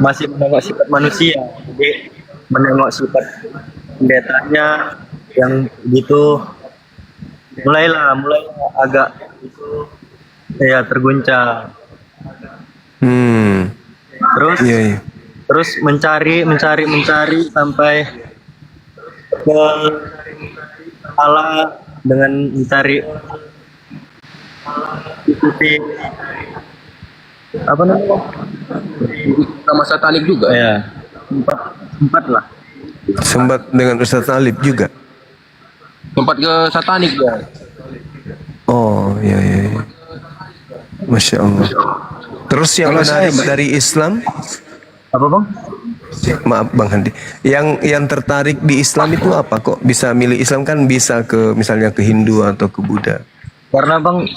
masih menengok sifat manusia, jadi menengok sifat pendetanya yang gitu, mulailah agak itu ya terguncang. Terus Iya, iya. terus mencari sampai ke Allah dengan mencari ikuti apa namanya Sama satanik juga. ya empat lah. Sempat dengan Ustadz Alif juga. Tempat ke satanik ya. Oh, iya, iya, iya. Masya Allah. Terus yang menarik dari Islam, Apa bang? maaf Bang Handi, yang tertarik di Islam itu apa? Kok bisa milih Islam, kan bisa ke misalnya ke Hindu atau ke Buddha? Karena bang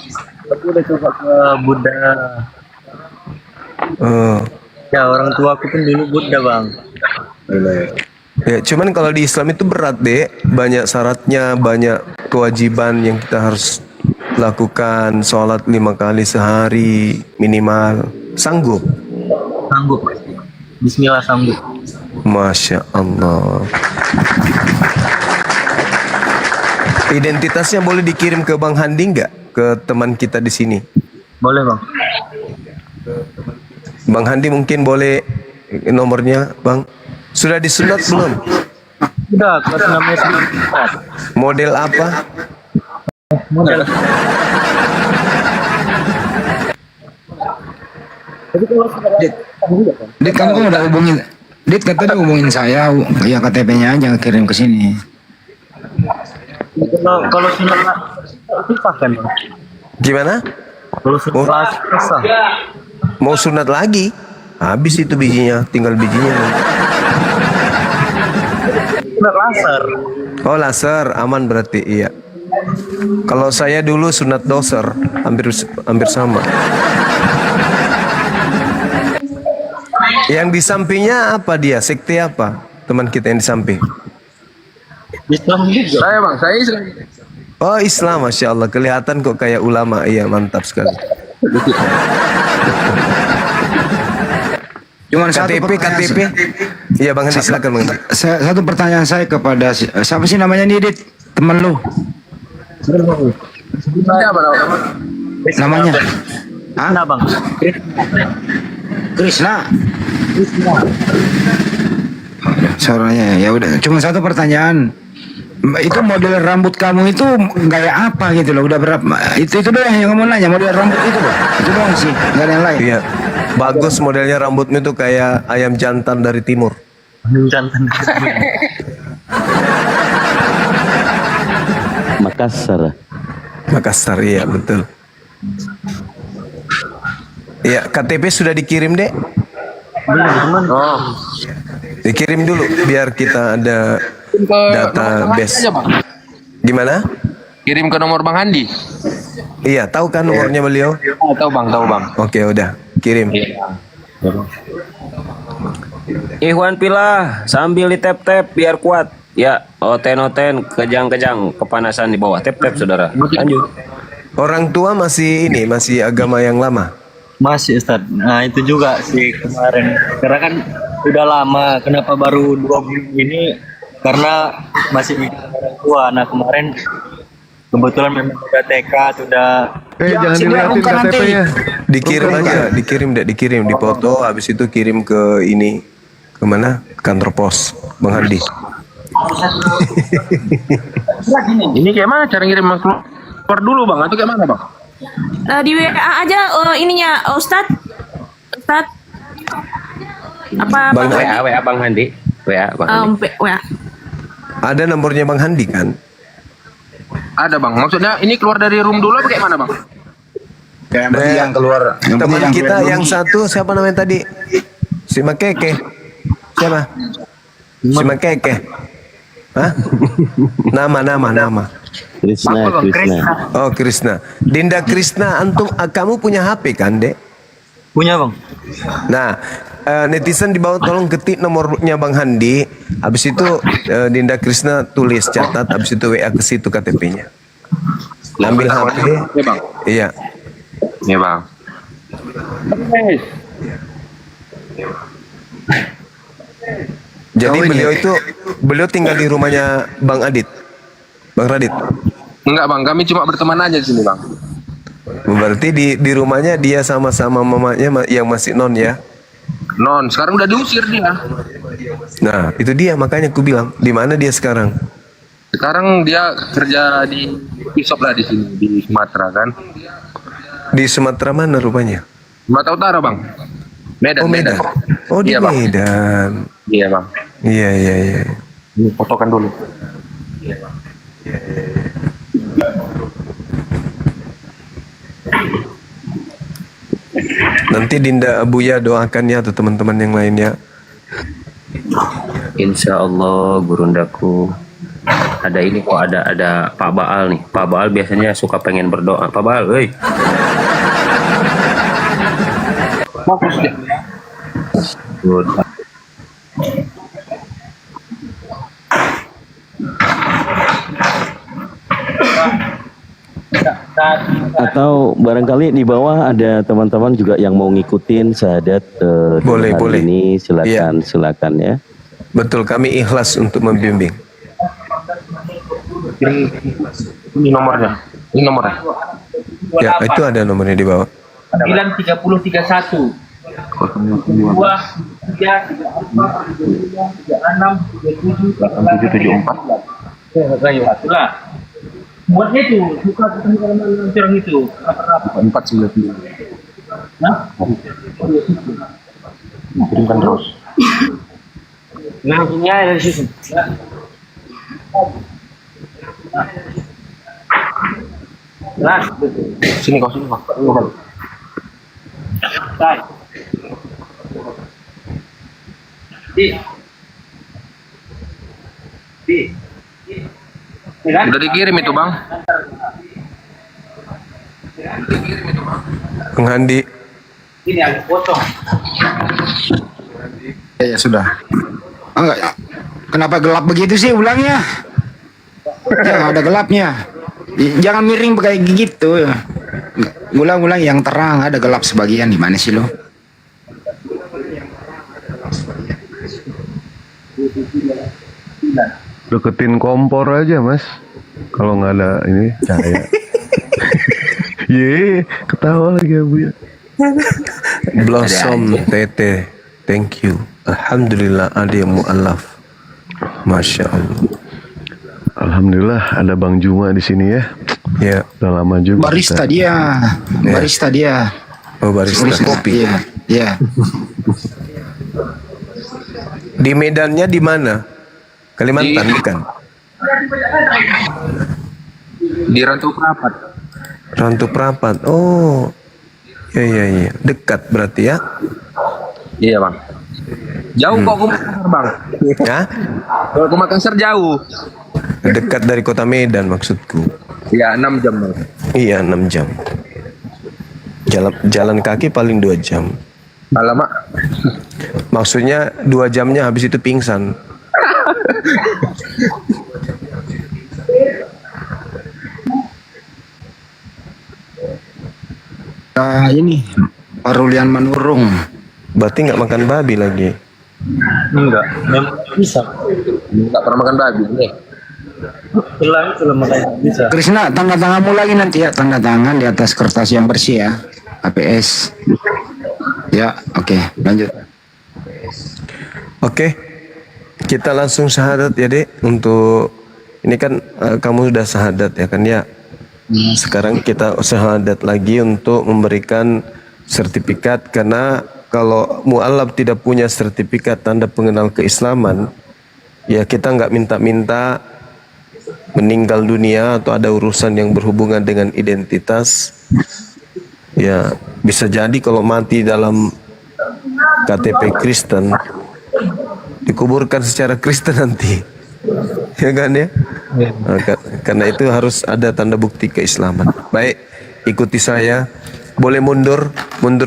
aku udah coba ke Buddha. Oh. Ya orang tua aku pun dulu Buddha bang. Ya, cuman kalau di Islam itu berat deh, banyak syaratnya, banyak kewajiban yang kita harus lakukan, sholat 5 kali sehari minimal. Sanggup? Sanggup. Bismillah sanggup. Masya Allah. Identitasnya boleh dikirim ke Bang Handi nggak? Ke teman kita di sini? Boleh bang. Bang Handi mungkin boleh nomornya, Bang. Sudah disunat belum? Udah kelas 6 SD. Model apa? Model. Tapi kalau Dit, kamu kan udah hubungin. Dit katanya hubungin saya, ya KTP-nya aja kirim ke sini. kalau sunat susah kan bang? Gimana? Kalau sunat susah. Mau sunat lagi? Habis itu bijinya, tinggal bijinya. Sunat laser. Oh, laser, aman berarti, iya. Kalau saya dulu sunat doser, hampir sama. Yang di sampingnya apa dia? Sekte apa? Teman kita yang di samping. Islam juga. Saya bang, saya Islam. Oh, Islam, Masya Allah. Kelihatan kok kayak ulama. Iya, mantap sekali. Cuman KTP. Iya, Bang Handi, silakan Bang Handi. Satu pertanyaan saya kepada siapa sih namanya nih, Dit? Temen lu? Siapa namanya? Namanya? Hah? Nah bang. Krishna. Suaranya ya udah. Cuma satu pertanyaan. Itu model rambut kamu itu gaya apa gitu loh? Udah berapa? Itu doang yang kamu nanya, model rambut itu loh. Itu doang sih, nggak ada yang lain. Iya. Bagus modelnya, rambutmu tuh kayak ayam jantan dari timur. Jantan. Makassar, iya betul. Iya, KTP sudah dikirim, Dek? Oh. Dikirim dulu biar kita ada database. Gimana? Kirim ke nomor Bang Handi. Iya, tahu kan nomornya beliau? Tahu bang. Oke, udah kirim. Ikhwan pilah sambil di tap biar kuat. Ya, oten kejang kepanasan di bawah. Tap saudara. Lanjut. Orang tua masih agama yang lama. Masih Ustaz. Nah itu juga sih kemarin. Karena kan udah lama. Kenapa baru 2 bulan ini? Karena masih mikir orang tua. Nah kemarin kebetulan memang udah TK, sudah. Jangan dilihatin KTP-nya. Dikirim, dipoto. Habis itu kirim ke ini, kemana? Kantor pos, Bang Handi. Ini kayak mana cara ngirim keluar dulu bang? Atau kayak mana bang? Di WA aja ininya Ustadz apa Bang WA Bang Handi. WA Bang Handi. WA. Ada nomornya Bang Handi kan? Ada bang. Maksudnya ini keluar dari room dulu apa kayak mana bang? Yang penting yang keluar. Teman kita yang satu siapa namanya tadi? Si Makeke. Siapa? Si Makeke. Hah? Nama. Krishna. Oh, Krishna. Dinda Krishna, antum kamu punya HP kan, Dek? Punya bang. Nah, netizen di bawah tolong ketik nomornya Bang Handi. Habis itu Dinda Krishna tulis, catat, habis itu WA ke situ KTP-nya. Ambil HP. Iya bang. Iya. Iya bang. Jadi Oh, iya. beliau tinggal di rumahnya Bang Adit. Bang Radit. Enggak bang, kami cuma berteman aja di sini bang. Berarti di rumahnya dia sama-sama mamanya yang masih non ya. Non, sekarang udah diusir dia. Nah, itu dia makanya aku bilang, di mana dia sekarang? Sekarang dia kerja di Pisop lah di sini di Sumatera kan. Di Sumatera mana rupanya? Sumatera Utara bang. Medan. Oh, Medan. Oh, di Iya, Bang. Medan. Iya bang. Iya, iya, iya. Ini fotokan dulu. Nanti Dinda Abuya doakan ya atau teman-teman yang lainnya. Insya Allah gurundaku. Ada ini kok, ada Pak Baal nih. Pak Baal biasanya suka pengen berdoa. Pak Baal, hei. Fokus dia. Good. Atau barangkali di bawah ada teman-teman juga yang mau ngikutin syahadat Boleh, hari boleh. ini, silakan, Iya. silakan ya. Betul, kami ikhlas untuk membimbing. Ini nomornya. Ini nomornya. Ya, itu ada nomornya di bawah. 93031 2 3 36 8774. kayu itulah buatnya itu suka ketemu dengan orang itu apa 499. nah Kirimkan terus. langsungnya dari situ nah Sini kau sini kau. Tay. Di. Udah dikirim itu bang. Bang Handi, Ini agak potong. Ya, sudah. Enggak. Kenapa gelap begitu sih ulangnya? Ya, ada gelapnya. Jangan miring kayak gitu. Ulang-ulang yang terang, ada gelap sebagian. Di mana sih lo? Deketin kompor aja mas, kalau nggak ada ini cahaya. Ye, ketawa lagi Abu ya. Blossom Tete, thank you. Alhamdulillah ada yang mu'alaf. Masya Allah. Alhamdulillah ada Bang Juma di sini ya. Ya, Udah lama juga. Barista kita- dia. Barista dia. oh barista kopi. Iya. Iya. Di Medannya di mana? Kalimantan bukan? Di Rantau Prapat. Rantu Prapat. Oh, ya ya ya. Dekat berarti ya? Iya bang. Jauh kok ke Makassar bang. Ya, Kalau ke Makassar jauh. dekat dari kota Medan maksudku. Ya 6 jam bang. Iya 6 jam. Jalan kaki paling 2 jam. Alamak. Maksudnya 2 jamnya habis itu pingsan. Ini Parulian Manurung. Berarti nggak makan babi lagi. Enggak, memang bisa. Enggak pernah makan babi. Nih. Pulang itu makan bisa. Krisna, tanda tanganmu lagi nanti ya, tanda tangan di atas kertas yang bersih ya, APS. Ya, oke, lanjut. Oke, kita langsung syahadat ya dek. Untuk ini kan kamu sudah syahadat ya kan ya. Sekarang kita syahadat lagi untuk memberikan sertifikat, karena kalau mu'alaf tidak punya sertifikat tanda pengenal keislaman, ya kita nggak minta-minta meninggal dunia atau ada urusan yang berhubungan dengan identitas. Ya bisa jadi kalau mati dalam KTP Kristen dikuburkan secara Kristen nanti, ya kan ya? Nah, karena itu harus ada tanda bukti keislaman. Baik, ikuti saya. Boleh mundur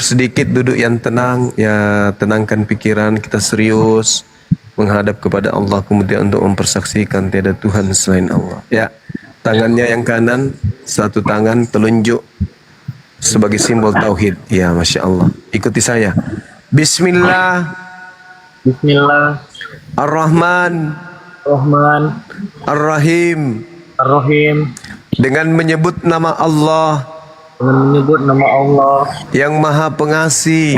sedikit, duduk yang tenang, ya tenangkan pikiran, kita serius menghadap kepada Allah, kemudian untuk mempersaksikan tiada Tuhan selain Allah. Ya, tangannya yang kanan, satu tangan telunjuk sebagai simbol tauhid. Ya, masya Allah. Ikuti saya. Bismillah. Bismillah. Ar-Rahman, Rahman. Ar-Rahim. Ar-Rahim. Dengan menyebut nama Allah Dengan menyebut nama Allah yang Maha Pengasih,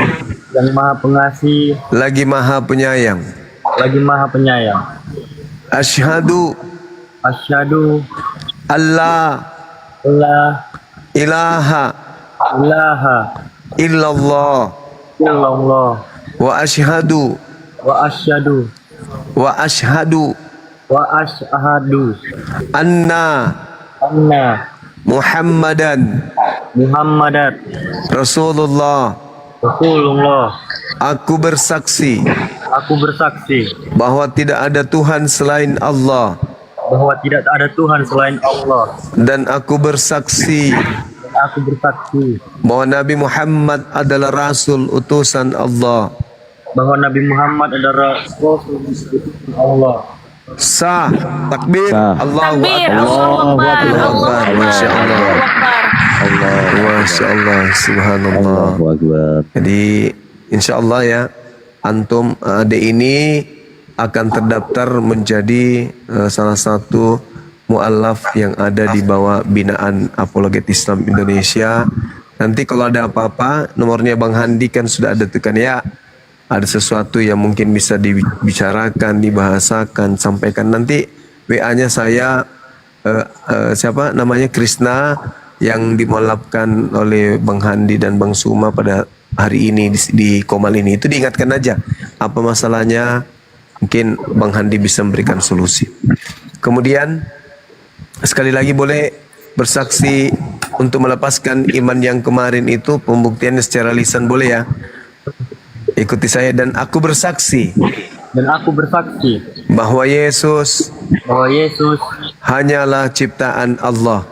yang Maha Pengasih, lagi Maha Penyayang. lagi Maha Penyayang. Asyhadu Asyhadu alla la ilaha ilaha illallah illallah wa asyhadu wa asyhadu wa asyhadu anna anna Muhammadan Muhammadan Rasulullah. Rasulullah. Aku bersaksi Aku bersaksi bahwa tidak ada Tuhan selain Allah, bahwa tidak ada Tuhan selain Allah. dan aku bersaksi Aku bersaksi bahwa Nabi Muhammad adalah Rasul utusan Allah. bahwa Nabi Muhammad adalah Rasul Allah. Sah, takbir, Sah. Allahu Takbir, Akbar. Allahu Akbar, Allahu Akbar, Masya Allah. Allahu Akbar. Masya Allah, Subhanallah. Allahu Akbar. Jadi insya Allah ya, antum adik ini akan terdaftar menjadi salah satu mu'alaf yang ada di bawah binaan Apologet Islam Indonesia. Nanti kalau ada apa-apa, nomornya Bang Handi kan sudah ada, tekan ya. Ada sesuatu yang mungkin bisa dibicarakan, dibahasakan, sampaikan. Nanti WA-nya saya siapa namanya, Krisna, yang dimolapkan oleh Bang Handi dan Bang Suma pada hari ini di Komal ini. Itu diingatkan aja apa masalahnya, mungkin Bang Handi bisa memberikan solusi. Kemudian sekali lagi boleh bersaksi untuk melepaskan iman yang kemarin itu, pembuktiannya secara lisan boleh ya. Ikuti saya. Dan aku bersaksi Dan aku bersaksi bahwa Yesus bahwa Yesus hanyalah ciptaan Allah.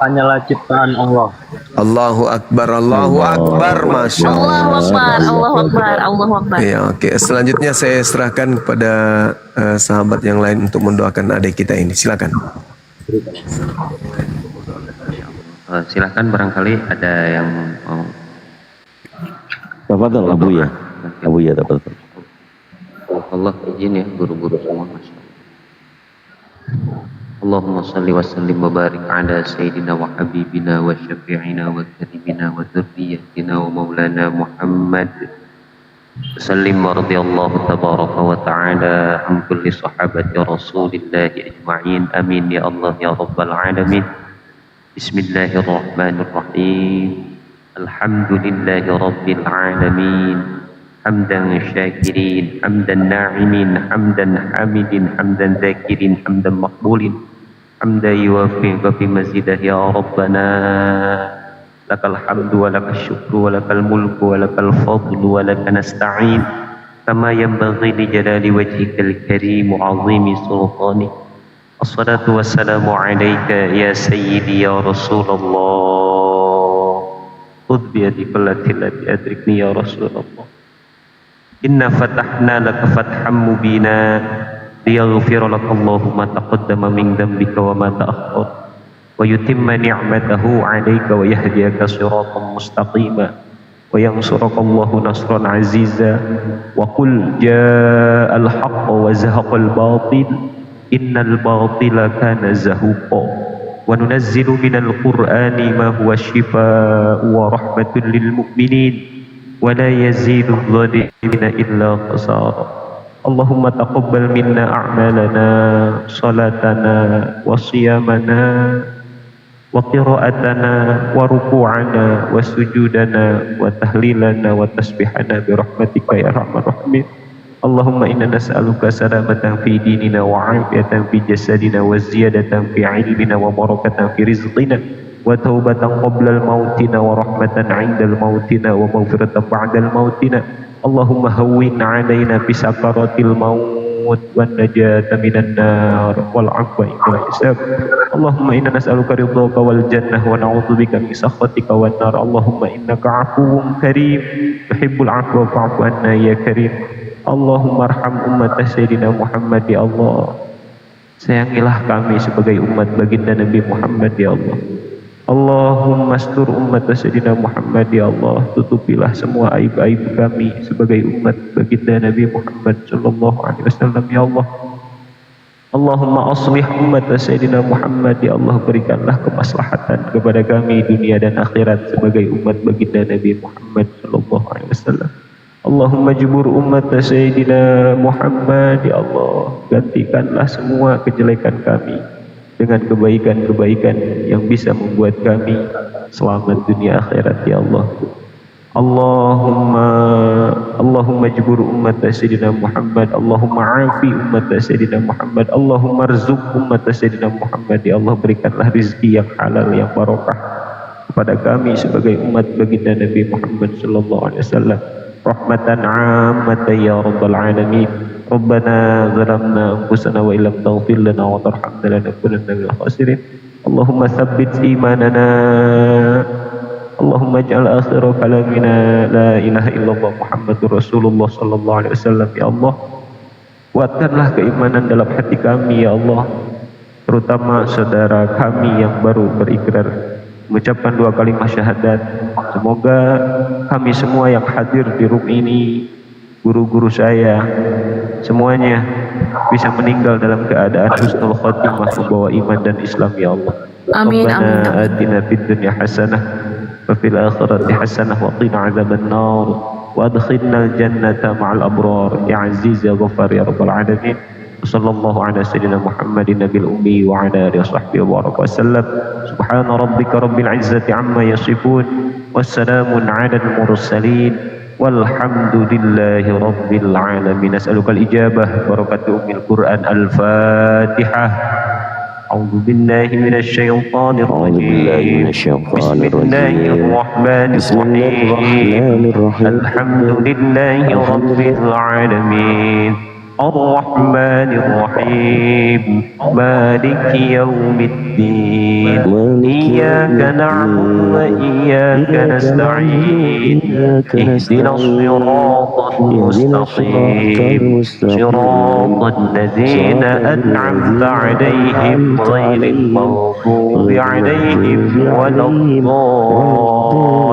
hanyalah ciptaan Allah. Allahu Akbar, Allahu Akbar, Masya Allahu Allah. Akbar, Allahu Akbar, Allahu Akbar. Ya, oke. Selanjutnya saya serahkan kepada sahabat yang lain untuk mendoakan adik kita ini. Silakan. Silakan, barangkali ada yang mau. Tafadhol Abu ya. Abu ya, tafadhol. Allah izin ya, guru-guru semua, Masya Allah. Allahumma salli wa sallim wa barik ala sayyidina wa habibina wa syafi'ina wa karimina wa dhurriyyatina wa maulana Muhammad. Sallim wa radiyallahu tabaraka wa ta'ala an kulli sahabati rasulillahi ajma'in. Amin ya Allah ya rabbal alamin. Bismillahirrahmanirrahim. Alhamdulillahi rabbil alamin. Hamdan syakirin, hamdan na'imin, hamdan hamidin, hamdan zakirin, hamdan maqbulin, hamdan yuwafi wa fi mazidah ya Rabbana. Lakal hamdu wa lakal syukru wa lakal mulku wa lakal fadlu wa laka nasta'in. Kama yanbaghi li jalali wajhikal karim wa 'azimi sultanik. Assalatu wassalamu alayka ya sayyidi ya Rasulullah. Khudh bi yadika allati adrikni ya Rasulullah. Inna fatahna laka fathan mubina liyaghfira laka Allahu ma taqaddama min dhanbika wa ma ta'akhkhar wa yutimma ni'matahu 'alayka wa yahdiyaka siratan mustaqima wa yansuraka Allahu nasran 'aziza wa qul jaa'al haqq wa zahaqal batil innal batila kana zahuqa wa nunazzilu minal qur'ani ma huwa shifaa'un wa rahmatun lil mu'minin ولا يزيد الظالمين إلا خسارا. اللهم تقبل منا أعمالنا صلاتنا وصيامنا وقراءتنا وركوعنا وسجودنا وتهليلنا وتسبيحنا برحمتك يا أرحم الراحمين. اللهم إنا نسألك سلامة في ديننا وعافية في جسدنا وزيادة في علمنا وبركة في رزقنا وتوبة قبل الموتنا ورحمة عند الموتنا ومغفرة بعد الموتنا. اللهم هون علينا بسكرات الموت والنجاة من النار والعفو عند الحساب. اللهم إنا نسألك رضاك والجنة ونعوذ بك من سخطك والنار. اللهم إنك عفو كريم تحب العفو فاعف عنا يا كريم. اللهم ارحم أمة سيدنا Muhammad ya Allah. Sayangilah kami sebagai umat baginda Nabi Muhammad ya Allah. Allahumma astur ummat Sayyidina Muhammad ya Allah, tutupilah semua aib-aib kami sebagai umat baginda Nabi Muhammad sallallahu alaihi wasallam ya Allah. Allahumma aslih ummat Sayyidina Muhammad ya Allah, berikanlah kemaslahatan kepada kami dunia dan akhirat sebagai umat baginda Nabi Muhammad sallallahu alaihi wasallam. Allahumma jubur ummat Sayyidina Muhammad ya Allah, gantikanlah semua kejelekan kami dengan kebaikan-kebaikan yang bisa membuat kami selamat dunia akhirat ya Allah. Allahumma jubur ummat Sayyidina Muhammad, Allahumma afi ummat Sayyidina Muhammad, Allahumma rizuk ummat Sayyidina Muhammad ya Allah, berikanlah rizki yang halal yang barokah kepada kami sebagai umat baginda Nabi Muhammad sallallahu alaihi wasallam. Rahmatan 'ammatan ya rabbal alamin. Rabbana zalamna anfusana wa illam taghfir lana wa tarhamna lanakunanna minal khasirin. Allahumma tsabbit imanana. Allahumma ij'al akhir kalamina la ilaha illallah Muhammadur Rasulullah sallallahu alaihi wasallam ya Allah. Kuatkanlah keimanan dalam hati kami ya Allah, terutama saudara kami yang baru berikrar mengucapkan 2 kalimat syahadat. Semoga kami semua yang hadir di room ini, guru-guru saya, semuanya bisa meninggal dalam keadaan husnul khotimah, membawa iman dan Islam ya Allah. Amin, Rabbana amin. atina fid dunya hasanah wa fil akhirati hasanah wa qina adzaban nar wa adkhilnal jannata ma'al abrar ya aziz ya ghaffar ya rabbal alamin. Sallallahu ala sayyidina Muhammadin nabil ummi wa ala alihi washabbihi wa baraka wasallam. Subhana rabbika rabbil izzati amma yasifun wassalamun ala al mursalin walhamdulillahi rabbil alamin. As'aluka al ijabah barakati ummil Quran. Al-Fatihah. A'udzu billahi minasy syaithanir rajim. Bismillahirrahmanirrahim. Alhamdulillahi rabbil alamin. الرحمن الرحيم مالك يوم الدين إياك نعبد وإياك نستعين اهدنا الصراط المستقيم صراط الذين أنعمت عليهم غير المغضوب عليهم ولا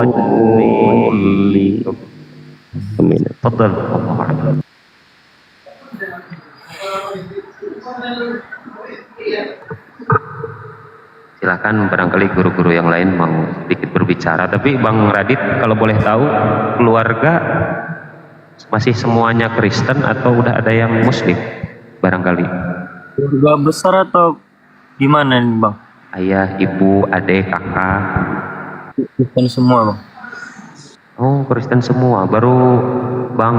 الضالين. تفضل. الله أعلم. Silakan barangkali guru-guru yang lain mau sedikit berbicara. Tapi Bang Radit, kalau boleh tahu, keluarga masih semuanya Kristen atau udah ada yang Muslim barangkali? Keluarga besar atau gimana nih Bang? Ayah, ibu, adik, kakak. Kristen semua Bang. Oh, Kristen semua. Baru Bang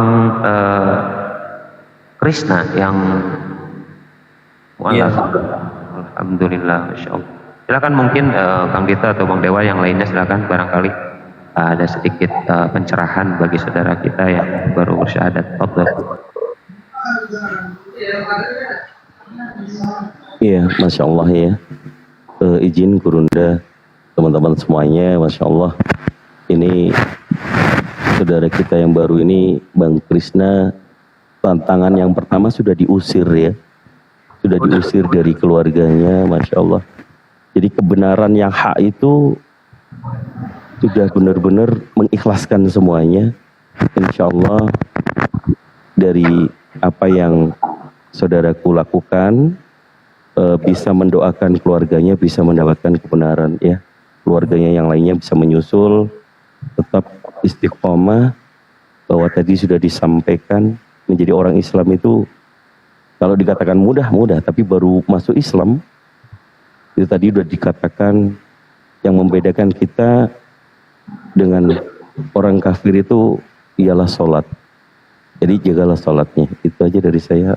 Krishna yang Iya. Alhamdulillah, Masya Allah. Silakan mungkin Kang Dita atau Bang Dewa yang lainnya, silakan barangkali ada sedikit pencerahan bagi saudara kita yang baru bersyahadat. Fadhil. Iya, Masya Allah ya. Izin Gurunda, teman-teman semuanya, Masya Allah. Ini saudara kita yang baru ini, Bang Krishna, tantangan yang pertama sudah diusir ya. Sudah diusir dari keluarganya, Masya Allah. Jadi kebenaran yang hak itu sudah benar-benar mengikhlaskan semuanya. Insya Allah dari apa yang saudaraku lakukan, bisa mendoakan keluarganya bisa mendapatkan kebenaran ya. Keluarganya yang lainnya bisa menyusul, tetap istiqomah, bahwa tadi sudah disampaikan menjadi orang Islam itu kalau dikatakan mudah, tapi baru masuk Islam itu tadi sudah dikatakan yang membedakan kita dengan orang kafir itu ialah sholat. Jadi jagalah sholatnya. Itu aja dari saya.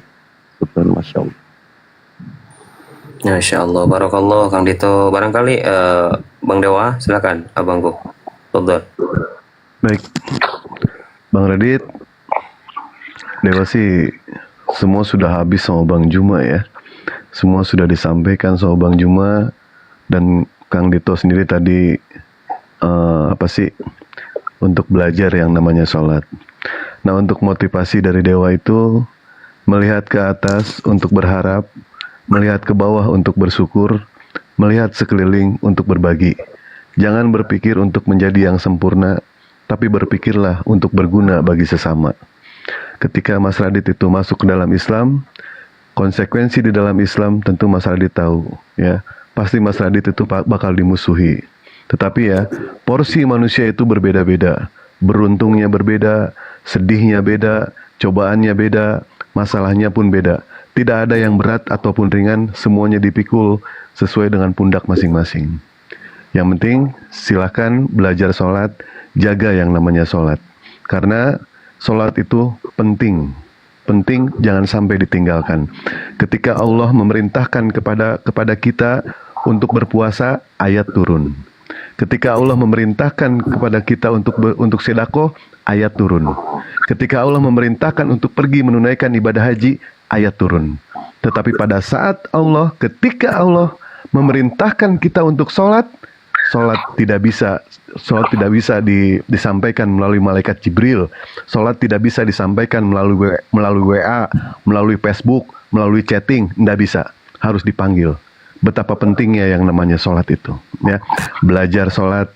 Syukran, Masya Allah. Masya Allah, barakallah Kang Dito. Barangkali Bang Dewa, silakan abangku. Fadhil. Baik, Bang Radit, Dewa sih semua sudah habis sama Bang Juma ya. Semua sudah disampaikan sama Bang Juma dan Kang Dito sendiri tadi untuk belajar yang namanya sholat. Nah, untuk motivasi dari Dewa itu melihat ke atas untuk berharap, melihat ke bawah untuk bersyukur, melihat sekeliling untuk berbagi. Jangan berpikir untuk menjadi yang sempurna, tapi berpikirlah untuk berguna bagi sesama. Ketika Mas Radit itu masuk ke dalam Islam, konsekuensi di dalam Islam tentu Mas Radit tahu, ya. Pasti Mas Radit itu bakal dimusuhi. Tetapi ya, porsi manusia itu berbeda-beda. Beruntungnya berbeda, sedihnya beda, cobaannya beda, masalahnya pun beda. Tidak ada yang berat ataupun ringan, semuanya dipikul sesuai dengan pundak masing-masing. Yang penting silakan belajar sholat, jaga yang namanya sholat. Karena sholat itu penting. Penting, jangan sampai ditinggalkan. Ketika Allah memerintahkan kepada kita untuk berpuasa, ayat turun. Ketika Allah memerintahkan kepada kita untuk sedekah, ayat turun. Ketika Allah memerintahkan untuk pergi menunaikan ibadah haji, ayat turun. Tetapi pada saat ketika Allah memerintahkan kita untuk sholat tidak bisa disampaikan melalui malaikat Jibril. Sholat tidak bisa disampaikan melalui WA, melalui Facebook, melalui chatting, tidak bisa. Harus dipanggil. Betapa pentingnya yang namanya sholat itu. Ya, belajar sholat,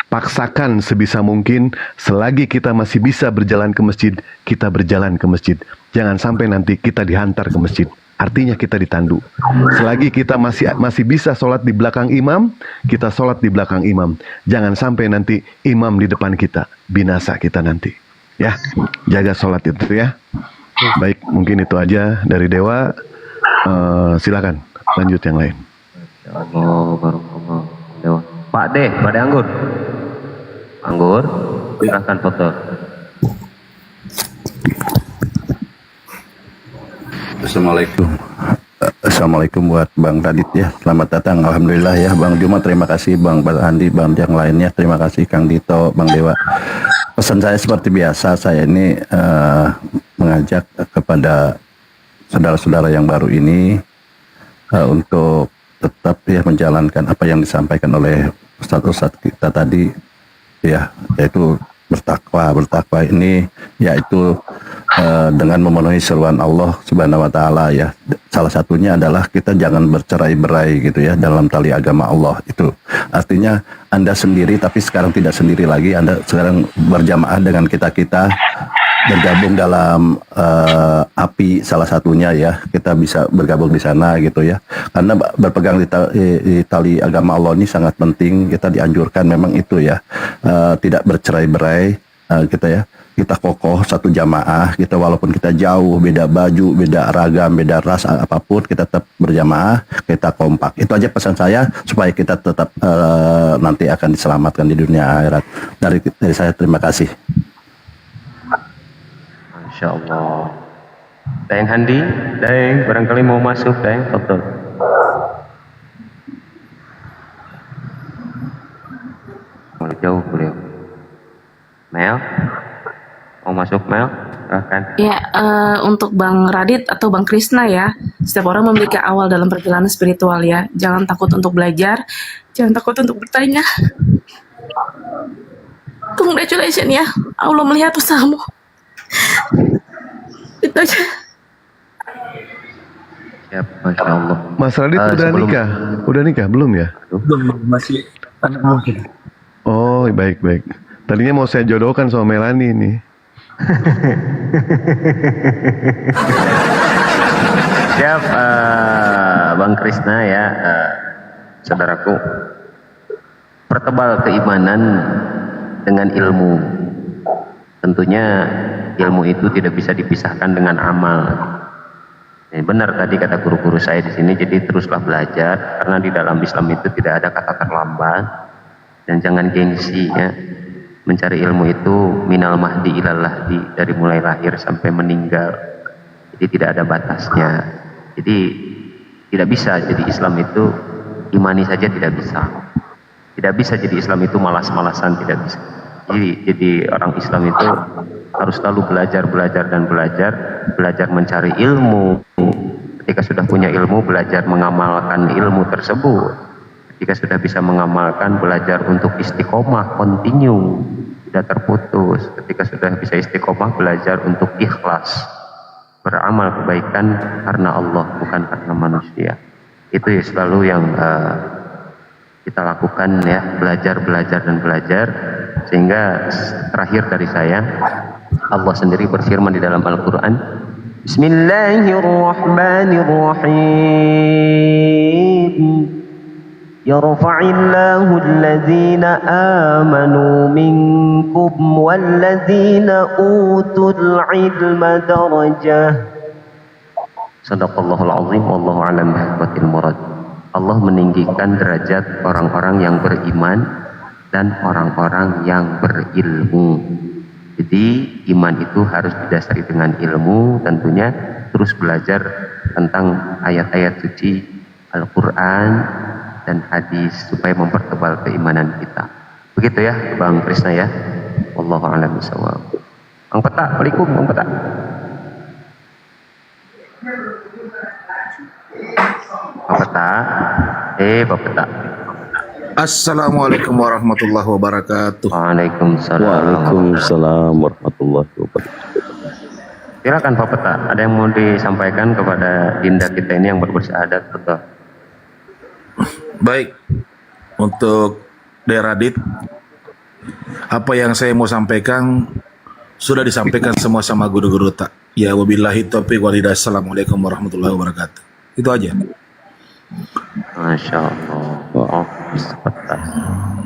paksakan sebisa mungkin. Selagi kita masih bisa berjalan ke masjid, kita berjalan ke masjid. Jangan sampai nanti kita dihantar ke masjid. Artinya kita ditandu. Selagi kita masih bisa sholat di belakang imam, kita sholat di belakang imam. Jangan sampai nanti imam di depan kita, binasa kita nanti. Ya, jaga sholat itu ya. Baik, mungkin itu aja dari Dewa. Silakan lanjut yang lain. Dewa. Pak D, Anggur. Anggur, silakan foto. Assalamualaikum buat Bang Radit ya. Selamat datang. Alhamdulillah ya Bang Juma, terima kasih Bang Andi, Bang yang lainnya, terima kasih Kang Dito, Bang Dewa. Pesan saya seperti biasa, saya ini mengajak kepada saudara-saudara yang baru ini untuk tetap ya menjalankan apa yang disampaikan oleh Ustadz kita tadi ya, yaitu bertakwa ini yaitu dengan memenuhi seruan Allah Subhanahu wa taala ya. Salah satunya adalah kita jangan bercerai-berai gitu ya dalam tali agama Allah. Itu artinya Anda sendiri tapi sekarang tidak sendiri lagi, Anda sekarang berjamaah dengan kita-kita bergabung dalam api salah satunya ya. Kita bisa bergabung di sana gitu ya. Karena berpegang di tali agama Allah ini sangat penting. Kita dianjurkan memang itu ya, tidak bercerai-berai kita ya. Kita kokoh satu jamaah, kita walaupun kita jauh, beda baju, beda ragam, beda ras, apapun, kita tetap berjamaah, kita kompak. Itu aja pesan saya supaya kita tetap nanti akan diselamatkan di dunia akhirat. Dari saya terima kasih. Masya Allah. Dayang Handi, Dayang barangkali mau masuk, Dayang foto. Jauh beliau. Mel, mau masuk Mel? Silahkan. Ya, untuk Bang Radit atau Bang Krisna ya, setiap orang memiliki awal dalam perjalanan spiritual ya. Jangan takut untuk belajar, jangan takut untuk bertanya. Congratulations ya, Allah melihat usahamu. Itu aja. Siap, Masya Allah. Mas Radit udah nikah? Udah nikah? Belum ya? Belum, masih anak mungkin. Oh, baik. Tadinya mau saya jodohkan sama Melani nih. Siap, Bang Krisna ya, saudaraku. Pertebal keimanan dengan ilmu. Tentunya ilmu itu tidak bisa dipisahkan dengan amal. Benar tadi kata guru-guru saya di sini. Jadi teruslah belajar, karena di dalam Islam itu tidak ada kata terlambat. Dan jangan gengsi ya. Mencari ilmu itu minal mahdi ilal lahdi, dari mulai lahir sampai meninggal. Jadi tidak ada batasnya. Jadi tidak bisa jadi Islam itu imani saja, tidak bisa. Tidak bisa jadi Islam itu malas-malasan, tidak bisa. Jadi orang Islam itu harus selalu belajar mencari ilmu. Ketika sudah punya ilmu, belajar mengamalkan ilmu tersebut. Ketika sudah bisa mengamalkan, belajar untuk istiqomah, continue, tidak terputus. Ketika sudah bisa istiqomah, belajar untuk ikhlas, beramal kebaikan karena Allah, bukan karena manusia. Itu ya selalu yang kita lakukan ya, belajar dan belajar, sehingga terakhir dari saya, Allah sendiri berfirman di dalam Al-Quran, Bismillahirrahmanirrahim, Yarfa'illahu alladhina amanu minkum walladhina utul ilma darajah. Sadaqallahul azim, wallahu a'lam bihaqil murad. Allah meninggikan derajat orang-orang yang beriman dan orang-orang yang berilmu. Jadi iman itu harus didasari dengan ilmu tentunya, terus belajar tentang ayat-ayat suci Al-Quran dan hadis supaya mempertebal keimanan kita. Begitu ya Bang Krisna ya. Wallahu a'lam bishawab. Bang Peta, Waalaikumsalam Bang Peta. Bang Peta, Bang Peta. Assalamualaikum warahmatullahi wabarakatuh. Waalaikumsalam. Waalaikumsalam warahmatullahi wabarakatuh. Silakan Pak Peta, ada yang mau disampaikan kepada dinda kita ini yang bersyahadat, betul? Baik, untuk Deradit, apa yang saya mau sampaikan sudah disampaikan semua sama guru-guru tak. Ya wabillahi taufiq wal hidayah. Assalamualaikum warahmatullahi wabarakatuh. Itu aja. Masya Allah. Oh,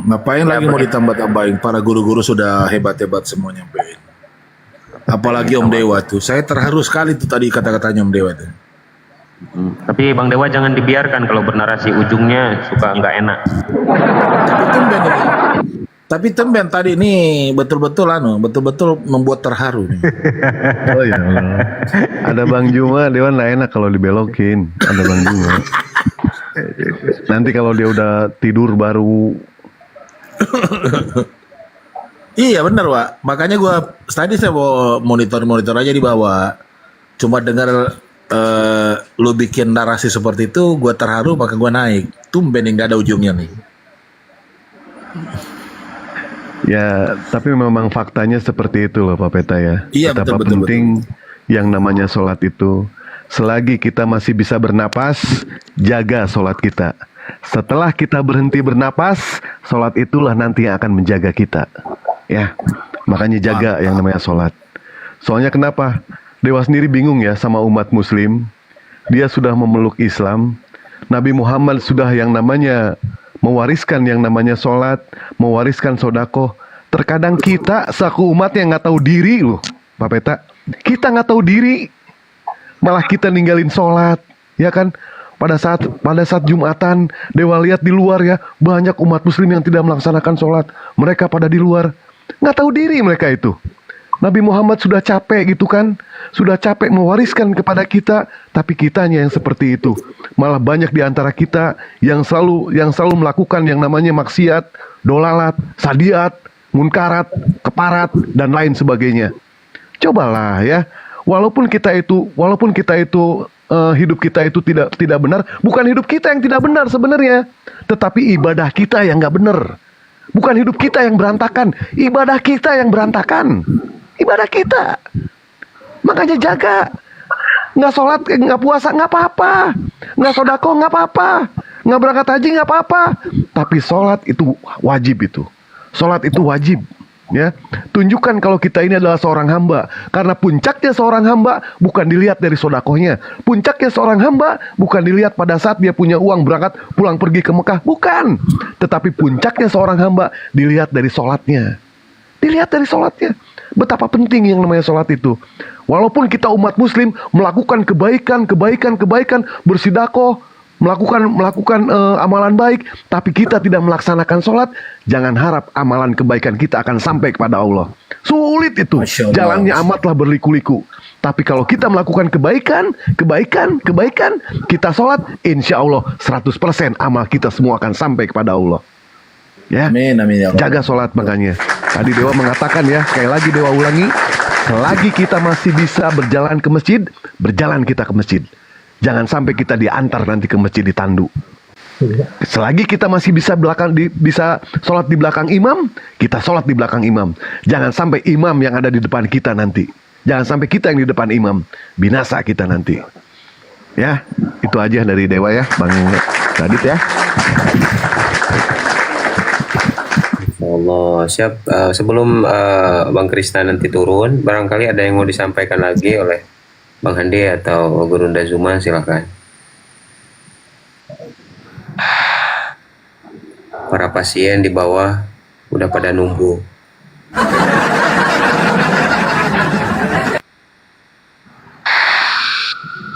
Ngapain lagi mau ditambah-tambahin? Para guru-guru sudah hebat-hebat semua nyampein. Apalagi Om Dewa tuh. Saya terharu sekali tuh tadi kata-katanya Om Dewa tuh. Tapi Bang Dewa jangan dibiarkan kalau bernarasi ujungnya suka nggak enak. Tapi temben tadi ini betul-betul membuat terharu nih. Oh ya Allah. Ada Bang Juma, Dewan nggak enak kalau dibelokin. Ada Bang Juma. Nanti kalau dia udah tidur baru. Iya benar Pak. Makanya tadi saya mau monitor aja di bawah. Cuma dengar lu bikin narasi seperti itu, gue terharu maka gue naik. Tumben yang gak ada ujungnya nih. Ya, tapi memang faktanya seperti itu loh Pak Peta ya. Iya, betapa betul, penting yang namanya sholat itu. Selagi kita masih bisa bernapas, jaga sholat kita. Setelah kita berhenti bernapas, sholat itulah nanti yang akan menjaga kita. Ya, makanya jaga yang namanya sholat. Soalnya kenapa? Dewa sendiri bingung ya sama umat muslim. Dia sudah memeluk Islam. Nabi Muhammad sudah yang namanya mewariskan yang namanya sholat, mewariskan sodako. Terkadang kita saku umat yang nggak tahu diri loh, Pak Peta. Kita nggak tahu diri, malah kita ninggalin sholat, ya kan? Pada saat Jumatan, Dewa lihat di luar ya, banyak umat muslim yang tidak melaksanakan sholat. Mereka pada di luar, nggak tahu diri mereka itu. Nabi Muhammad sudah capek gitu kan, sudah capek mewariskan kepada kita, tapi kitanya yang seperti itu. Malah banyak di antara kita yang selalu melakukan yang namanya maksiat, dolalat, sadiat, munkarat, keparat dan lain sebagainya. Cobalah ya, walaupun kita itu hidup kita itu tidak benar, bukan hidup kita yang tidak benar sebenarnya, tetapi ibadah kita yang nggak benar. Bukan hidup kita yang berantakan, ibadah kita yang berantakan. Ibadah kita. Makanya jaga. Nggak sholat, nggak puasa, nggak apa-apa. Nggak sodako, nggak apa-apa. Nggak berangkat haji, nggak apa-apa. Tapi sholat itu wajib itu. Sholat itu wajib. Ya, tunjukkan kalau kita ini adalah seorang hamba. Karena puncaknya seorang hamba bukan dilihat dari sodakohnya. Puncaknya seorang hamba bukan dilihat pada saat dia punya uang berangkat pulang pergi ke Mekah. Bukan. Tetapi puncaknya seorang hamba dilihat dari sholatnya. Dilihat dari sholatnya. Betapa penting yang namanya sholat itu. Walaupun kita umat muslim melakukan kebaikan, bersedekah, melakukan amalan baik, tapi kita tidak melaksanakan sholat, jangan harap amalan kebaikan kita akan sampai kepada Allah. Sulit itu, jalannya amatlah berliku-liku. Tapi kalau kita melakukan kebaikan, kita sholat, insya Allah 100% amal kita semua akan sampai kepada Allah. Ya, amin, ya Allah. Jaga sholat makanya. Tadi Dewa mengatakan ya, sekali lagi Dewa ulangi, selagi kita masih bisa berjalan ke masjid, berjalan kita ke masjid. Jangan sampai kita diantar nanti ke masjid ditandu. Selagi kita masih bisa sholat di belakang imam, kita sholat di belakang imam. Jangan sampai imam yang ada di depan kita nanti. Jangan sampai kita yang di depan imam. Binasa kita nanti. Ya, itu aja dari Dewa ya, Bang Radit ya. Allah, siap. Sebelum Bang Krisna nanti turun, barangkali ada yang mau disampaikan lagi oleh Bang Handi atau Gurunda Zuma, silakan. Para pasien di bawah udah pada nunggu.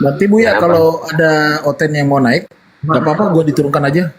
Berarti Bu ya, kalau ada Oten yang mau naik, nggak apa-apa, gue diturunkan aja.